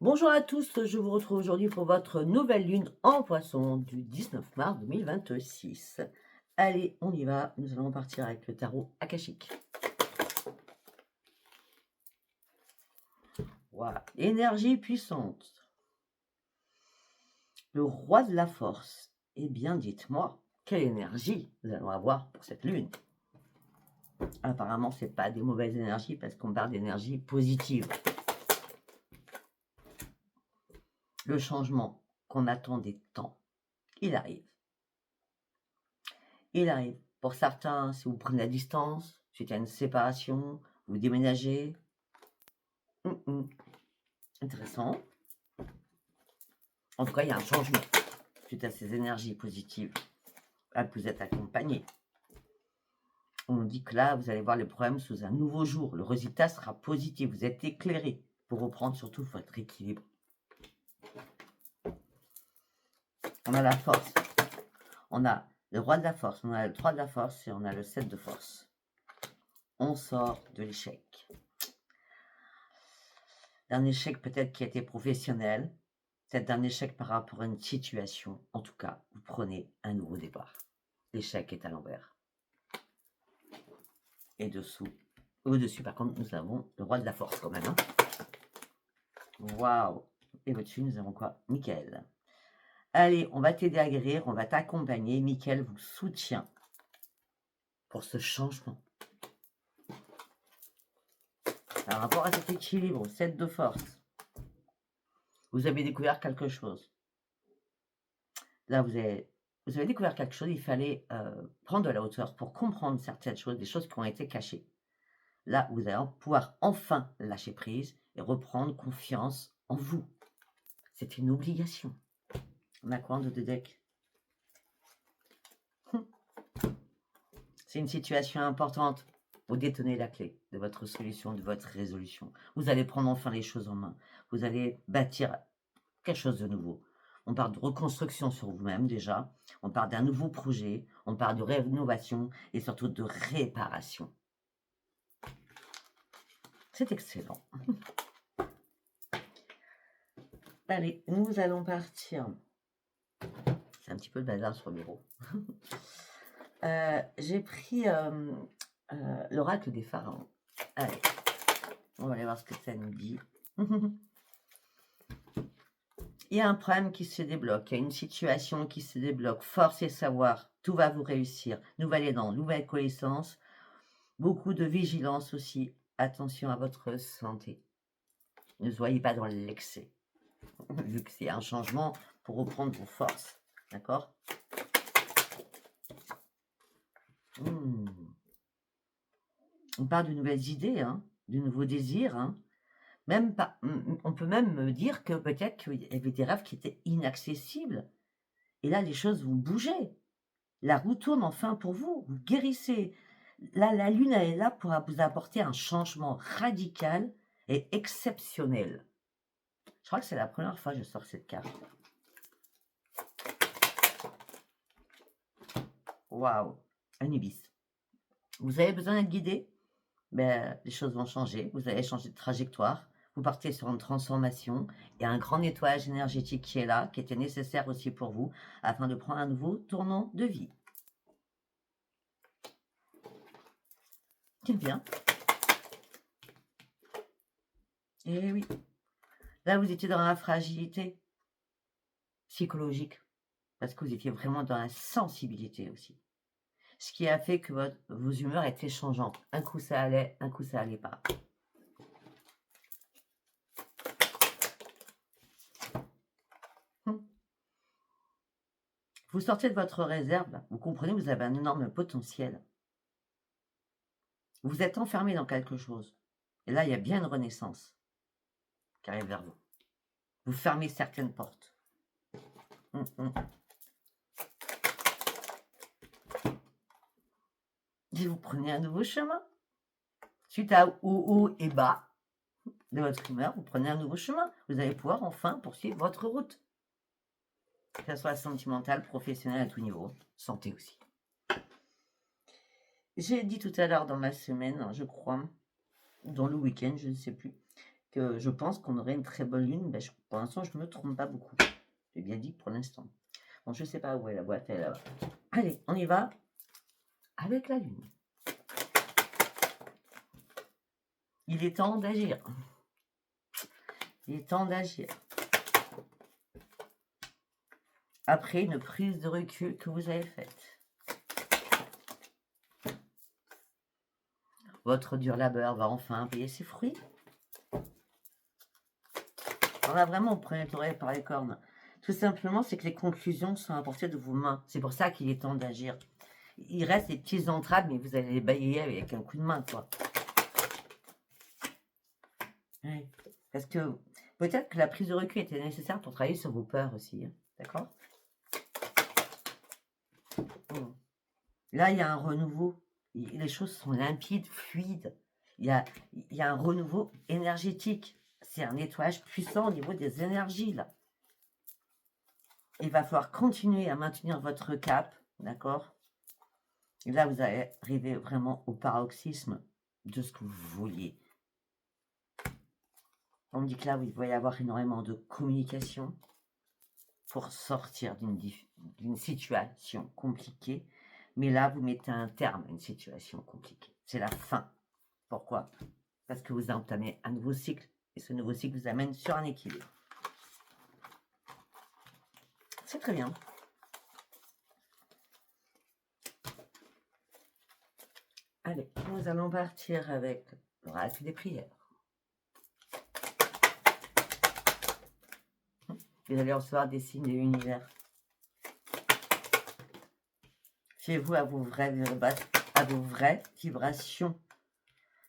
Bonjour à tous, je vous retrouve aujourd'hui pour votre nouvelle lune en poisson du 19 mars 2026. Allez, on y va, nous allons partir avec le tarot akashique. Voilà, énergie puissante. Le roi de la force. Eh bien, dites-moi, quelle énergie nous allons avoir pour cette lune? Apparemment, ce n'est pas des mauvaises énergies parce qu'on parle d'énergie positive. Le changement qu'on attendait tant, il arrive. Il arrive. Pour certains, si vous prenez la distance, suite à une séparation, vous déménagez. Intéressant. En tout cas, il y a un changement suite à ces énergies positives. Là, vous êtes accompagné. On dit que là, vous allez voir les problèmes sous un nouveau jour. Le résultat sera positif. Vous êtes éclairé pour reprendre surtout votre équilibre. On a la force. On a le roi de la force. On a le 3 de la force et on a le 7 de force. On sort de l'échec. D'un échec peut-être qui a été professionnel, peut-être d'un échec par rapport à une situation. En tout cas, vous prenez un nouveau départ. L'échec est à l'envers. Et dessous, au-dessus, par contre, nous avons le roi de la force quand même. Hein. Waouh! Et au-dessus, nous avons quoi? Michael. Allez, on va t'aider à guérir, on va t'accompagner. Michael vous soutient pour ce changement. Par rapport à cet équilibre, 7 de force, vous avez découvert quelque chose. Là, vous avez découvert quelque chose, il fallait prendre de la hauteur pour comprendre certaines choses, des choses qui ont été cachées. Là, vous allez pouvoir enfin lâcher prise et reprendre confiance en vous. C'est une obligation. On a quoi en dos de deck? C'est une situation importante. Vous détenez la clé de votre solution, de votre résolution. Vous allez prendre enfin les choses en main. Vous allez bâtir quelque chose de nouveau. On parle de reconstruction sur vous-même déjà. On parle d'un nouveau projet. On parle de rénovation et surtout de réparation. C'est excellent. Allez, nous allons partir. C'est un petit peu le bazar sur le bureau. J'ai pris l'oracle des pharaons. Allez, on va aller voir ce que ça nous dit. Il y a un problème qui se débloque, il y a une situation qui se débloque. Force et savoir, tout va vous réussir. Nouvelle aidant, nouvelle connaissance, beaucoup de vigilance aussi. Attention à votre santé. Ne soyez pas dans l'excès, vu que c'est un changement pour reprendre vos forces. D'accord? On parle de nouvelles idées, hein, de nouveaux désirs. Hein. Même pas, on peut même me dire que peut-être qu'il y avait des rêves qui étaient inaccessibles. Et là, les choses vont bouger. La roue tourne enfin pour vous. Vous guérissez. Là, la lune, elle est là pour vous apporter un changement radical et exceptionnel. Je crois que c'est la première fois que je sors cette carte. Waouh, Anubis. Vous avez besoin d'être guidé? Ben, les choses vont changer. Vous allez changer de trajectoire. Vous partez sur une transformation. Il y a un grand nettoyage énergétique qui est là, qui était nécessaire aussi pour vous, afin de prendre un nouveau tournant de vie. C'est bien. Eh oui. Là, vous étiez dans la fragilité psychologique, parce que vous étiez vraiment dans la sensibilité aussi. Ce qui a fait que vos humeurs étaient changeantes. Un coup, ça allait, un coup, ça allait pas. Vous sortez de votre réserve, vous comprenez, vous avez un énorme potentiel. Vous êtes enfermé dans quelque chose. Et là, il y a bien une renaissance qui arrive vers vous. Vous fermez certaines portes. Et vous prenez un nouveau chemin. Suite à haut et bas de votre humeur, vous prenez un nouveau chemin. Vous allez pouvoir enfin poursuivre votre route. Que ce soit sentimentale, professionnelle, à tout niveau. Santé aussi. J'ai dit tout à l'heure dans ma semaine, je crois, dans le week-end, je ne sais plus, que je pense qu'on aurait une très bonne lune. Ben, pour l'instant, je ne me trompe pas beaucoup. J'ai bien dit pour l'instant. Bon, je ne sais pas où est la boîte, elle est là-bas. Allez, on y va avec la lune. Il est temps d'agir. Il est temps d'agir. Après une prise de recul que vous avez faite. Votre dur labeur va enfin payer ses fruits. On a vraiment pris l'oreille par les cornes. Tout simplement, c'est que les conclusions sont à portée de vos mains. C'est pour ça qu'il est temps d'agir. Il reste des petites entrades, mais vous allez les balayer avec un coup de main, quoi. Oui. Parce que peut-être que la prise de recul était nécessaire pour travailler sur vos peurs aussi. Hein. D'accord? Là, il y a un renouveau. Les choses sont limpides, fluides. Il y a un renouveau énergétique. C'est un nettoyage puissant au niveau des énergies, là. Il va falloir continuer à maintenir votre cap, d'accord? Et là, vous allez arriver vraiment au paroxysme de ce que vous vouliez. On me dit que là, il va y avoir énormément de communication pour sortir d'une situation compliquée. Mais là, vous mettez un terme à une situation compliquée. C'est la fin. Pourquoi? Parce que vous entamez un nouveau cycle. Et ce nouveau cycle vous amène sur un équilibre. C'est très bien. Allez, nous allons partir avec l'oracle des prières. Vous allez recevoir des signes de l'univers. Fiez-vous à vos vraies vibrations.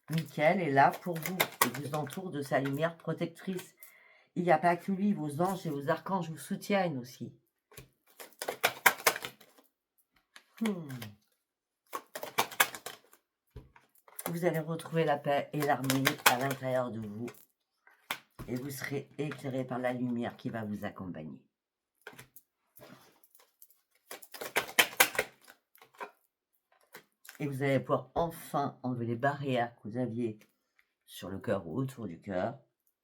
Michael est là pour vous et vous entoure de sa lumière protectrice. Il n'y a pas que lui, vos anges et vos archanges vous soutiennent aussi. Vous allez retrouver la paix et l'harmonie à l'intérieur de vous. Et vous serez éclairé par la lumière qui va vous accompagner. Et vous allez pouvoir enfin enlever les barrières que vous aviez sur le cœur ou autour du cœur.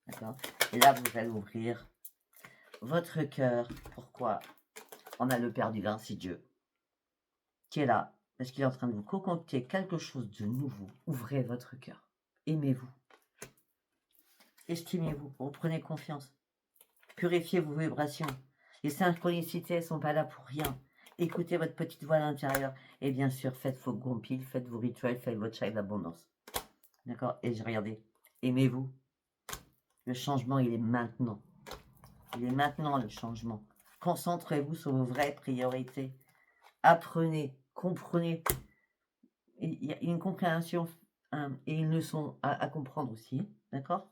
D'accord? Et là, vous allez ouvrir votre cœur. Pourquoi? On a le Père divin, c'est Dieu, qui est là, parce qu'il est en train de vous concocter quelque chose de nouveau. Ouvrez votre cœur. Aimez-vous. Estimez-vous. Reprenez confiance. Purifiez vos vibrations. Les synchronicités ne sont pas là pour rien. Écoutez votre petite voix à l'intérieur. Et bien sûr, faites vos compiles, faites vos rituels, faites votre chai d'abondance. D'accord? Et regardez. Aimez-vous. Le changement, il est maintenant. Il est maintenant le changement. Concentrez-vous sur vos vraies priorités. Apprenez, comprenez. Il y a une compréhension et une leçon à comprendre aussi. D'accord?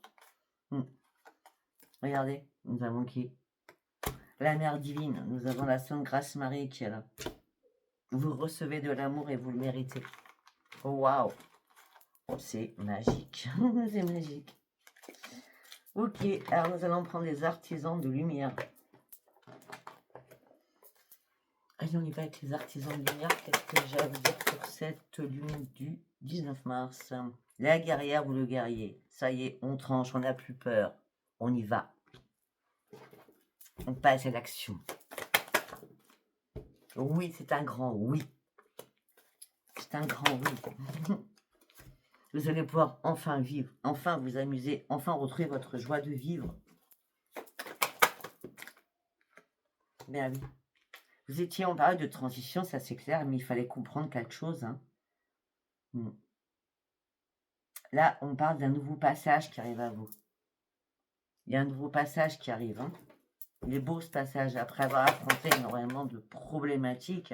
Regardez, nous avons qui? La Mère divine. Nous avons la Sainte Grâce Marie qui est là. Vous recevez de l'amour et vous le méritez. Oh, waouh! Oh, c'est magique. C'est magique. Ok, alors nous allons prendre les artisans de lumière. Allez, on y va avec les artisans de lumière. Qu'est-ce que j'ai à vous dire pour cette lune du 19 mars? La guerrière ou le guerrier. Ça y est, on tranche, on n'a plus peur. On y va. On passe à l'action. Oui, c'est un grand oui. C'est un grand oui. Vous allez pouvoir enfin vivre, enfin vous amuser, enfin retrouver votre joie de vivre. Ben oui. Vous étiez en période de transition, ça c'est clair, mais il fallait comprendre quelque chose. Hein. Là, on parle d'un nouveau passage qui arrive à vous. Il y a un nouveau passage qui arrive. Hein. Il est beau ce passage, après avoir affronté énormément de problématiques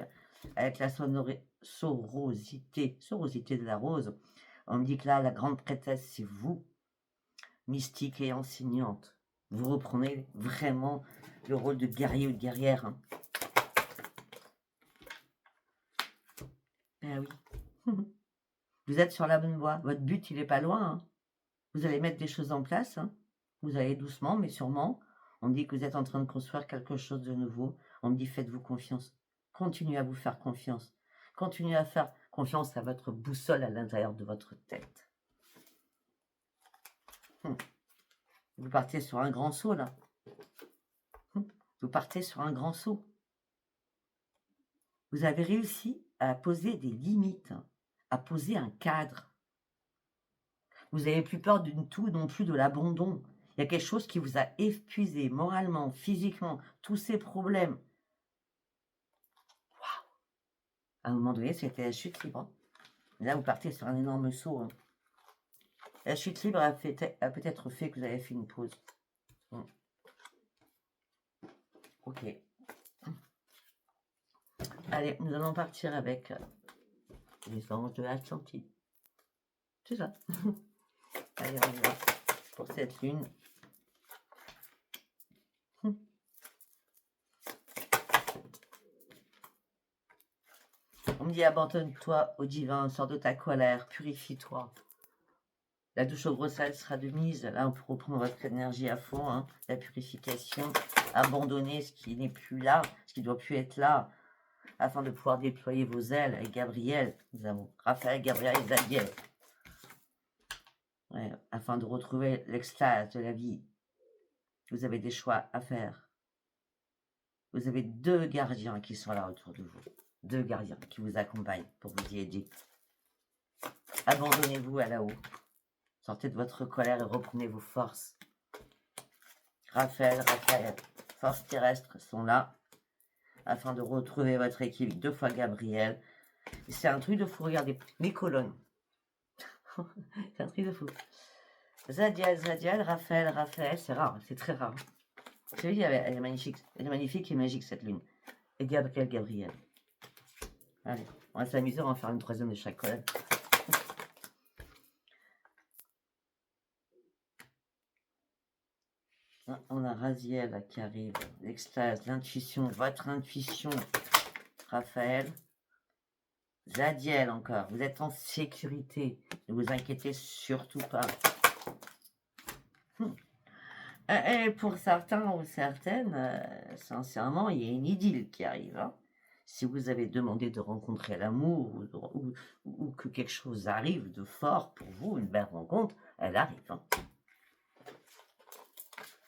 avec la sorosité de la rose. On me dit que là, la grande prêtresse, c'est vous, mystique et enseignante. Vous reprenez vraiment le rôle de guerrier ou de guerrière. Hein. Ben oui. Vous êtes sur la bonne voie. Votre but, il n'est pas loin. Hein. Vous allez mettre des choses en place. Hein. Vous allez doucement, mais sûrement. On me dit que vous êtes en train de construire quelque chose de nouveau. On me dit, faites-vous confiance. Continuez à vous faire confiance. Continuez à faire confiance à votre boussole à l'intérieur de votre tête. Vous partez sur un grand saut, là. Vous partez sur un grand saut. Vous avez réussi à poser des limites, à poser un cadre. Vous n'avez plus peur du tout non plus de l'abandon. Il y a quelque chose qui vous a épuisé moralement, physiquement, tous ces problèmes. Waouh! À un moment donné, c'était la chute libre. Là, vous partez sur un énorme saut. Hein. La chute libre a peut-être fait que vous avez fait une pause. Ok. Allez, nous allons partir avec les anges de l'Atlantide. C'est ça. Allez, on y va pour cette lune. On me dit abandonne-toi au divin, sors de ta colère, purifie-toi. La douche au gros sel sera de mise. Là, on peut reprendre votre énergie à fond. Hein. La purification, abandonner ce qui n'est plus là, ce qui ne doit plus être là, afin de pouvoir déployer vos ailes. Avec Gabriel, nous avons Raphaël, Gabriel et Zadiel. Ouais, afin de retrouver l'extase de la vie. Vous avez des choix à faire. Vous avez 2 gardiens qui sont là autour de vous. 2 gardiens qui vous accompagnent pour vous y aider. Abandonnez-vous à là-haut. Sortez de votre colère et reprenez vos forces. Raphaël, forces terrestres sont là afin de retrouver votre équilibre. 2 fois Gabriel. C'est un truc de fou. Regardez mes colonnes. C'est un truc de fou. Zadiel, Raphaël, c'est rare, c'est très rare. Vous savez, elle est magnifique. Elle est magnifique et magique cette lune. Et Gabriel. Allez, on va s'amuser, on va faire une 3e de chaque colonne. On a Raziel qui arrive, l'extase, l'intuition, votre intuition, Raphaël. Zadiel encore, vous êtes en sécurité, ne vous inquiétez surtout pas. Et pour certains ou certaines, sincèrement, il y a une idylle qui arrive. Hein. Si vous avez demandé de rencontrer l'amour ou que quelque chose arrive de fort pour vous, une belle rencontre, elle arrive. Hein.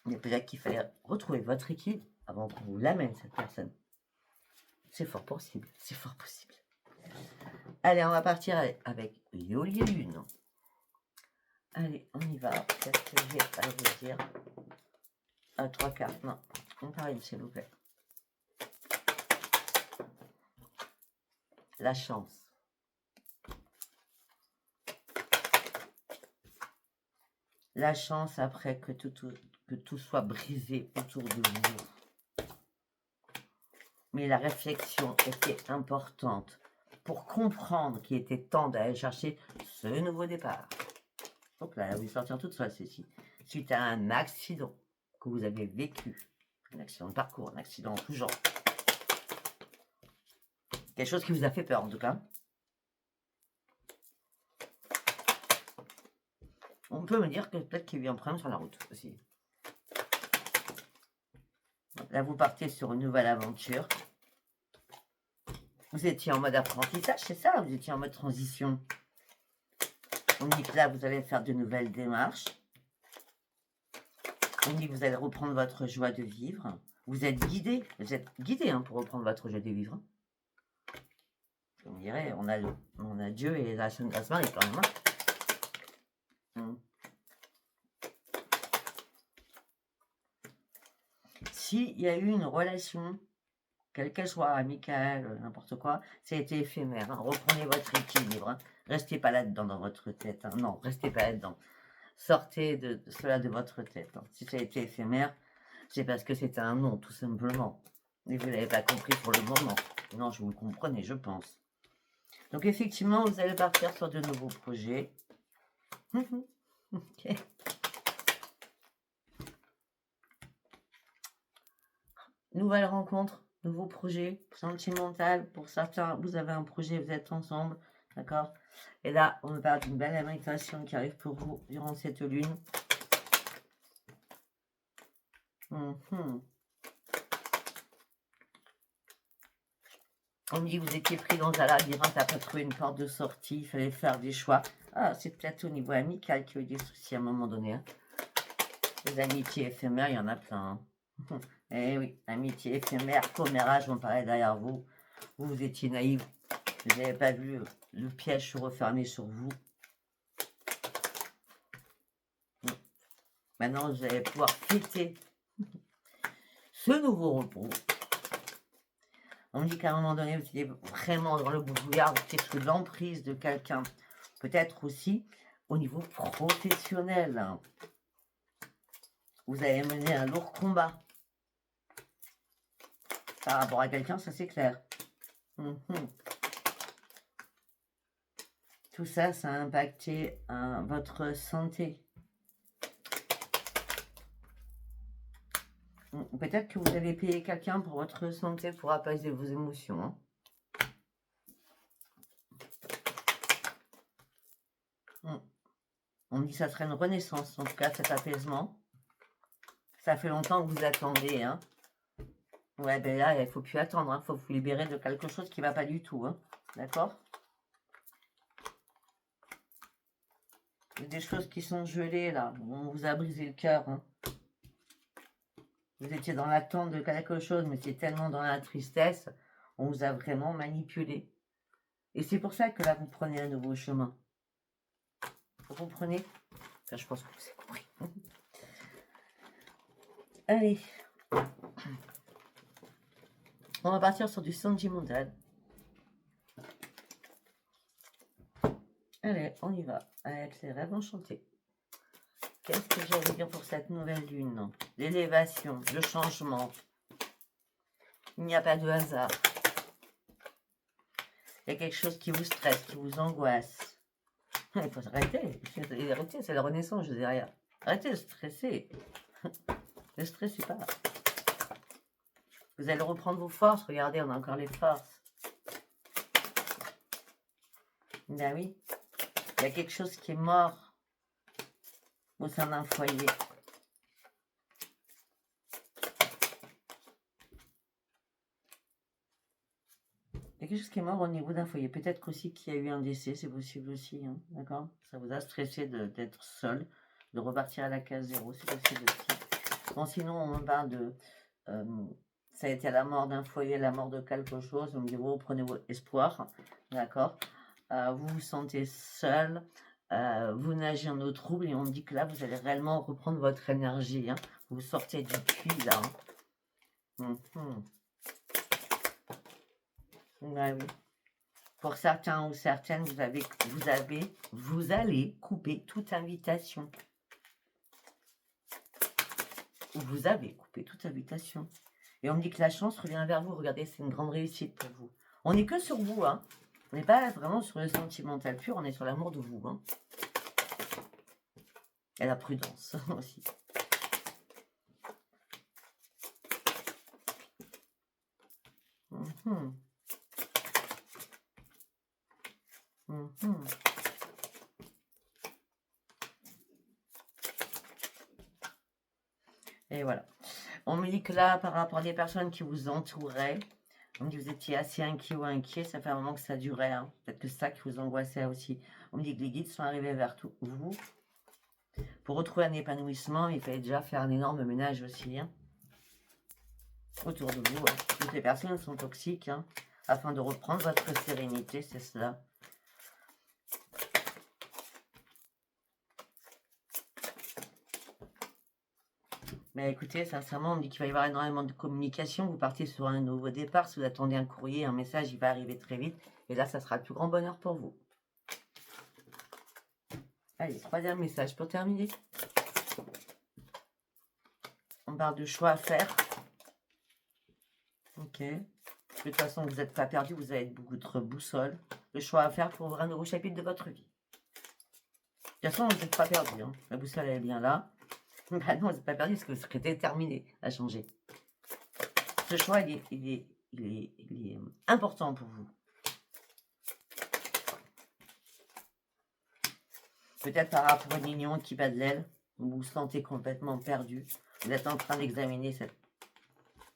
Il y a peut-être qu'il fallait retrouver votre équipe avant qu'on vous l'amène, cette personne. C'est fort possible, c'est fort possible. Allez, on va partir avec Yoli et Lune. Allez, on y va. Qu'est-ce que je vais vous dire 3 cartes, non. On parle, s'il vous plaît. La chance. La chance après que tout soit brisé autour de vous. Mais la réflexion était importante pour comprendre qu'il était temps d'aller chercher ce nouveau départ. Donc là, elle va sortir toute seule, ceci. Suite à un accident que vous avez vécu, un accident de parcours, un accident en tout genre. Quelque chose qui vous a fait peur, en tout cas. On peut me dire que peut-être qu'il y a eu un problème sur la route aussi. Là, vous partez sur une nouvelle aventure. Vous étiez en mode apprentissage, c'est ça? Vous étiez en mode transition. On dit que là, vous allez faire de nouvelles démarches. On dit que vous allez reprendre votre joie de vivre. Vous êtes guidé. Vous êtes guidé hein, pour reprendre votre joie de vivre. On dirait, on a Dieu et la Sainte Grace Marie quand même. Hein. S'il y a eu une relation, quelle qu'elle soit, amicale, n'importe quoi, ça a été éphémère. Hein. Reprenez votre équilibre. Hein. Restez pas là-dedans dans votre tête. Hein. Non, restez pas là-dedans. Sortez de cela de votre tête. Hein. Si ça a été éphémère, c'est parce que c'était un non, tout simplement. Et vous n'avez pas compris pour le moment. Non, je vous comprenez, je pense. Donc effectivement, vous allez partir sur de nouveaux projets. Okay. Nouvelle rencontre, nouveau projet, sentimental. Pour certains, vous avez un projet, vous êtes ensemble, d'accord? Et là, on me parle d'une belle invitation qui arrive pour vous durant cette lune. On me dit que vous étiez pris dans un labyrinthe, à pas trouver une porte de sortie, il fallait faire des choix. Ah, c'est peut-être au niveau amical qu'il y a eu des soucis à un moment donné. Hein. Les amitiés éphémères, il y en a plein. Hein. Eh oui, amitié éphémère, commérage, on parlait derrière vous. Vous étiez naïf. Vous n'avez pas vu le piège se refermer sur vous. Maintenant, vous allez pouvoir fêter ce nouveau repos. On me dit qu'à un moment donné, vous étiez vraiment dans le brouillard, vous étiez sous l'emprise de quelqu'un. Peut-être aussi au niveau professionnel. Vous avez mené un lourd combat par rapport à quelqu'un, ça c'est clair. Tout ça, ça a impacté votre santé. Peut-être que vous avez payé quelqu'un pour votre santé pour apaiser vos émotions. Hein. On me dit que ça serait une renaissance, en tout cas, cet apaisement. Ça fait longtemps que vous attendez. Hein. Ouais, ben là, il ne faut plus attendre. Il faut vous libérer de quelque chose qui ne va pas du tout. Hein. D'accord? Il y a des choses qui sont gelées, là. On vous a brisé le cœur. Hein. Vous étiez dans l'attente de quelque chose, mais c'est tellement dans la tristesse. On vous a vraiment manipulé. Et c'est pour ça que là, vous prenez un nouveau chemin. Vous comprenez? Enfin, je pense que vous avez compris. Allez. On va partir sur du sentimental. Allez, on y va. Avec les rêves enchantés. Qu'est-ce que j'allais dire pour cette nouvelle lune? L'élévation, le changement. Il n'y a pas de hasard. Il y a quelque chose qui vous stresse, qui vous angoisse. Il faut arrêter. Arrêtez, c'est la renaissance, je dis rien. Arrêtez de stresser. Ne stressez pas. Vous allez reprendre vos forces. Regardez, on a encore les forces. Ben oui. Il y a quelque chose qui est mort au sein d'un foyer. Il y a quelque chose qui est mort au niveau d'un foyer. Peut-être qu'aussi qu'il y a eu un décès, c'est possible aussi. Hein, d'accord? Ça vous a stressé d'être seul, de repartir à la case zéro, c'est possible aussi. Bon, sinon, on parle de... ça a été la mort d'un foyer, la mort de quelque chose. On me dit, vous prenez vos espoirs, d'accord? Vous vous sentez seul, vous nagez en eau trouble et on me dit que là, vous allez réellement reprendre votre énergie. Hein. Vous sortez du puits, là. Hein. Ouais, oui. Pour certains ou certaines, vous allez couper toute invitation. Vous avez coupé toute invitation. Et on me dit que la chance revient vers vous. Regardez, c'est une grande réussite pour vous. On n'est que sur vous, hein. On n'est pas vraiment sur le sentimental pur, on est sur l'amour de vous, hein. Et la prudence aussi. Et voilà. On me dit que là, par rapport à des personnes qui vous entouraient, on me dit que vous étiez assez inquiet ou inquiet, ça fait un moment que ça durait. Hein. Peut-être que c'est ça qui vous angoissait aussi. On me dit que les guides sont arrivés vers vous. Pour retrouver un épanouissement, il fallait déjà faire un énorme ménage aussi. Hein. Autour de vous, hein. Toutes les personnes sont toxiques. Hein. Afin de reprendre votre sérénité, c'est cela. Mais écoutez, sincèrement, on me dit qu'il va y avoir énormément de communication. Vous partez sur un nouveau départ. Si vous attendez un courrier, un message, il va arriver très vite. Et là, ça sera le plus grand bonheur pour vous. Allez, troisième message pour terminer. On parle de choix à faire. Ok. De toute façon, vous n'êtes pas perdu. Vous avez votre boussole. Le choix à faire pour ouvrir un nouveau chapitre de votre vie. De toute façon, vous n'êtes pas perdu. Hein. La boussole, elle est bien là. Bah non, vous n'êtes pas perdu parce que vous serez déterminé à changer. Ce choix, il est important pour vous. Peut-être par rapport à une union qui bat de l'aile, vous vous sentez complètement perdu. Vous êtes en train d'examiner cette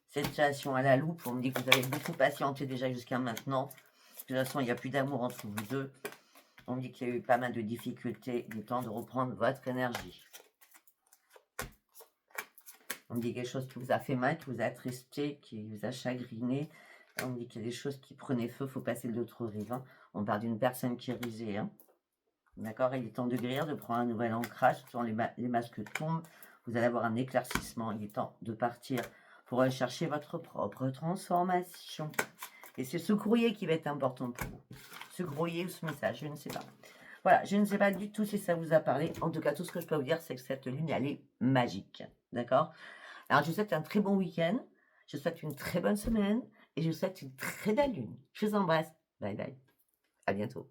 situation à la loupe. On me dit que vous avez beaucoup patienté déjà jusqu'à maintenant. De toute façon, il n'y a plus d'amour entre vous deux. On me dit qu'il y a eu pas mal de difficultés. Il est temps de reprendre votre énergie. On me dit quelque chose qui vous a fait mal, qui vous a attristé, qui vous a chagriné. On me dit qu'il y a des choses qui prenaient feu, il faut passer de l'autre rive. Hein. On parle d'une personne qui est risée. Hein. D'accord? Il est temps de guérir, de prendre un nouvel ancrage. Quand les masques tombent, vous allez avoir un éclaircissement. Il est temps de partir pour aller chercher votre propre transformation. Et c'est ce courrier qui va être important pour vous. Ce courrier ou ce message, je ne sais pas. Voilà, je ne sais pas du tout si ça vous a parlé. En tout cas, tout ce que je peux vous dire, c'est que cette lune, elle est magique. D'accord? Alors, je vous souhaite un très bon week-end. Je vous souhaite une très bonne semaine. Et je vous souhaite une très belle lune. Je vous embrasse. Bye bye. À bientôt.